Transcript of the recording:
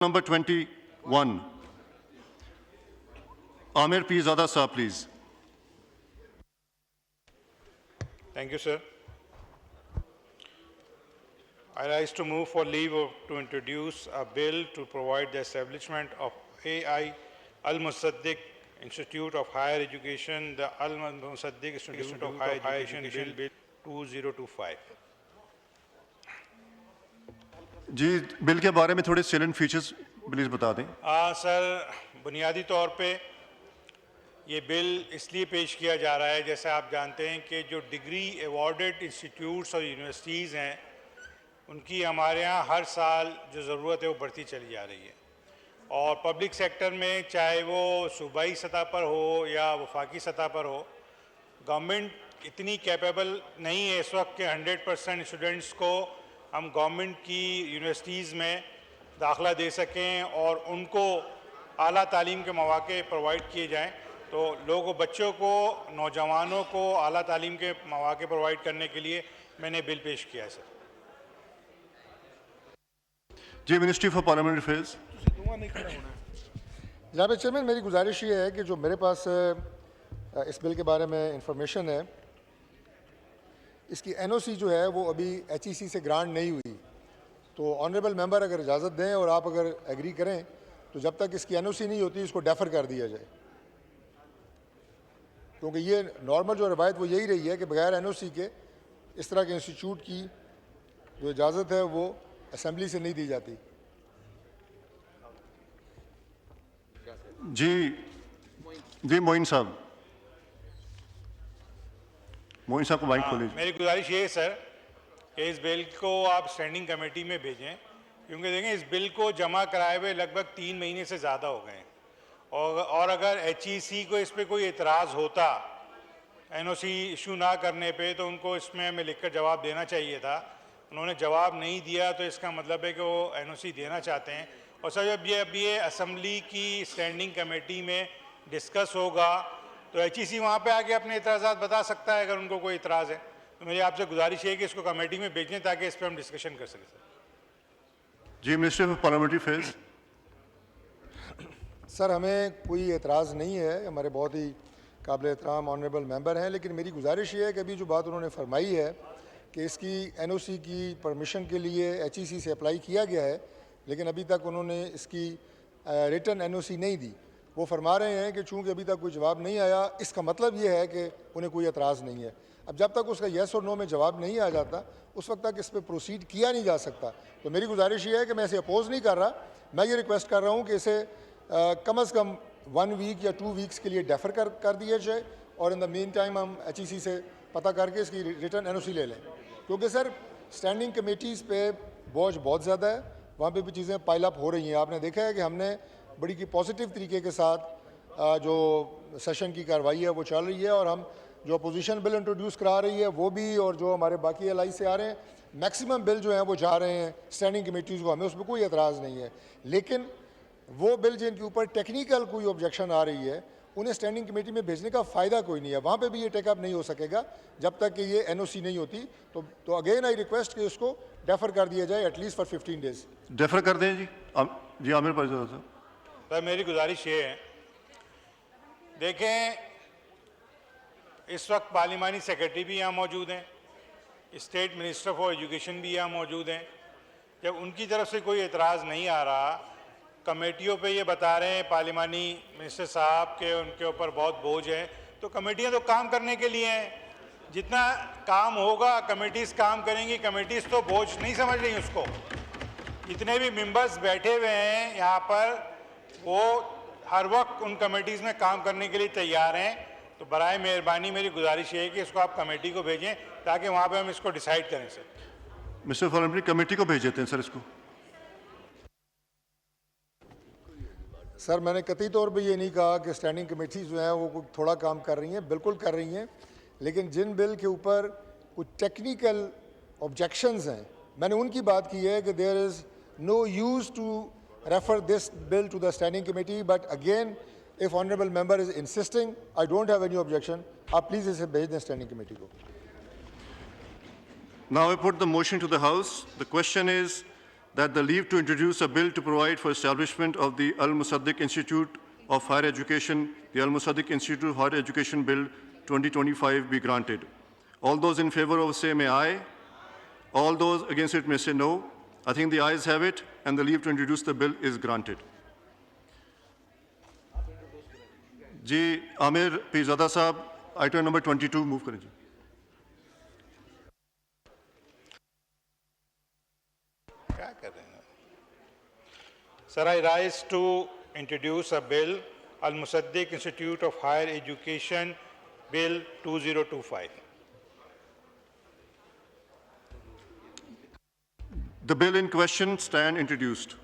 Number 21. Amir Pirzada sir, please. Thank you, sir. I rise to move for leave to introduce a bill to provide the establishment of AI Al-Musaddiq Institute of Higher Education, the Al-Musaddiq Institute of Higher Education Bill 2025. Ji bill के बारे में थोड़े सैलेंट features please बता दें। Sir, बुनियादी तौर पे ये बिल इसलिए पेश किया जा रहा है, जैसे आप जानते हैं कि जो डिग्री अवॉर्डेड इंस्टीट्यूट्स और यूनिवर्सिटीज़ हैं उनकी हमारे यहाँ हर साल जो ज़रूरत है वो बढ़ती चली जा रही है और पब्लिक सेक्टर में चाहे वो सूबाई सतह पर हो या वफाकी सतह पर हो, गवर्नमेंट इतनी कैपेबल नहीं है इस वक्त के 100% स्टूडेंट्स को हम गवर्नमेंट की यूनिवर्सिटीज़ में दाखिला दे सकें और उनको आला तालीम के मौके प्रोवाइड किए जाएं। तो लोगों, बच्चों को, नौजवानों को आला तालीम के मौके प्रोवाइड करने के लिए मैंने बिल पेश किया है। Sir ji, ministry for parliamentary affairs. जनाब चेयरमैन, मेरी गुजारिश ये है कि जो मेरे पास इस बिल के बारे में इंफॉर्मेशन है, इसकी एनओसी जो है वो अभी एचईसी से ग्रांट नहीं हुई। तो ऑनरेबल मेंबर अगर इजाज़त दें और आप अगर एग्री करें तो जब तक इसकी एनओसी नहीं होती इसको डेफर कर दिया जाए, क्योंकि ये नॉर्मल जो रवायत वो यही रही है कि बगैर एनओसी के इस तरह के इंस्टीट्यूट की जो इजाज़त है वो असेंबली से नहीं दी जाती। जी मोइन साहब को माइक खोलिए। मेरी गुजारिश ये है सर कि इस बिल को आप स्टैंडिंग कमेटी में भेजें, क्योंकि देखें इस बिल को जमा कराए हुए लगभग 3 महीने से ज़्यादा हो गए हैं और अगर एचईसी को इस पर कोई एतराज़ होता एनओसी इशू ना करने पे तो उनको इसमें हमें लिखकर जवाब देना चाहिए था। उन्होंने जवाब नहीं दिया तो इसका मतलब है कि वो एनओसी देना चाहते हैं। और सर, जब ये असम्बली की स्टैंडिंग कमेटी में डिस्कस होगा तो एचईसी वहाँ पे आके अपने एतराज़ात बता सकता है अगर उनको कोई एतराज़ है। तो मेरी आपसे गुजारिश है कि इसको कमेटी में भेजें ताकि इस पर हम डिस्कशन कर सकें। जी, minister for parliamentary affairs. Sir, हमें कोई एतराज़ नहीं है, हमारे बहुत ही काबिल एहतराम ऑनरेबल मेंबर हैं, लेकिन मेरी गुजारिश ये है कि अभी जो बात उन्होंने फरमाई है कि इसकी एनओसी की परमिशन के लिए एचईसी से अप्लाई किया गया है, लेकिन अभी तक उन्होंने इसकी रिटन एनओसी नहीं दी। वो फरमा रहे हैं कि चूँकि अभी तक कोई जवाब नहीं आया, इसका मतलब ये है कि उन्हें कोई एतराज़ नहीं है। अब जब तक उसका येस और नो में जवाब नहीं आ जाता उस वक्त तक इस पर प्रोसीड किया नहीं जा सकता। तो मेरी गुजारिश ये है कि मैं इसे अपोज़ नहीं कर रहा, मैं ये रिक्वेस्ट कर रहा हूँ कि इसे कम अज़ कम 1 वीक या 2 वीक्स के लिए डेफर कर दिया जाए और इन द मीन टाइम हम एचईसी से पता करके इसकी रिटर्न एनओसी ले लें, क्योंकि सर स्टैंडिंग कमेटीज़ पे बोझ बहुत ज़्यादा है, वहाँ पे भी चीज़ें पाइल अप हो रही हैं। आपने देखा है कि हमने बड़ी की पॉजिटिव तरीके के साथ जो सेशन की कार्रवाई है वो चल रही है और हम जो अपोजिशन बिल इंट्रोड्यूस करा रही है वो भी, और जो हमारे बाकी एलाई से आ रहे हैं, मैक्सिमम बिल जो हैं वो जा रहे हैं स्टैंडिंग कमेटीज़ को, हमें उसमें कोई एतराज़ नहीं है। लेकिन वो बिल जिनके ऊपर टेक्निकल कोई ऑब्जेक्शन आ रही है उन्हें स्टैंडिंग कमेटी में भेजने का फ़ायदा कोई नहीं है, वहाँ पे भी ये टेकअप नहीं हो सकेगा जब तक कि ये एनओसी नहीं होती। तो अगेन आई रिक्वेस्ट कि इसको डेफर कर दिया जाए एटलीस्ट फॉर 15 डेज। डेफर कर दें जी आमिर पिरज़ादा साहब। सर, मेरी गुजारिश ये है, देखें इस वक्त पार्लिमानी सेक्रेटरी भी यहाँ मौजूद हैं, स्टेट मिनिस्टर फॉर एजुकेशन भी यहाँ मौजूद हैं। जब उनकी तरफ से कोई एतराज़ नहीं आ रहा, कमेटियों पे ये बता रहे हैं पार्लिमानी मिनिस्टर साहब के उनके ऊपर बहुत बोझ है, तो कमेटियाँ तो काम करने के लिए हैं, जितना काम होगा कमेटीज़ काम करेंगी। कमेटीज़ तो बोझ नहीं समझ रही उसको। जितने भी मेंबर्स बैठे हुए हैं यहाँ पर वो हर वक्त उन कमेटीज़ में काम करने के लिए तैयार हैं। तो बराए मेहरबानी मेरी गुजारिश है कि इसको आप कमेटी को भेजें ताकि वहाँ पे हम इसको डिसाइड करें। सर, मिस्टर पार्लियामेंट्री कमेटी को भेज देते हैं सर इसको। सर, मैंने कतई तौर पे ये नहीं कहा कि स्टैंडिंग कमेटीज़ जो हैं वो थोड़ा काम कर रही हैं, बिल्कुल कर रही हैं, लेकिन जिन बिल के ऊपर कुछ टेक्निकल ऑब्जेक्शंस हैं मैंने उनकी बात की है कि there is no use to refer this bill to the standing committee, but again if honourable member is insisting I don't have any objection, आप प्लीज़ इसे भेज दें स्टैंडिंग कमेटी को। Now I put the motion to the House. The question is that the leave to introduce a bill to provide for establishment of the Al-Musaddiq Institute of Higher Education, the Al-Musaddiq Institute of Higher Education Bill 2025 be granted. All those in favor of say may aye. All those against it may say no. I think the ayes have it, and the leave to introduce the bill is granted. जी आमिर पीरजादा साहब item number 22 move करें जी. क्या कर रहे हैं? Sir, I rise to introduce a bill, Al-Musaddiq Institute of Higher Education Bill 2025. The bill in question stand introduced.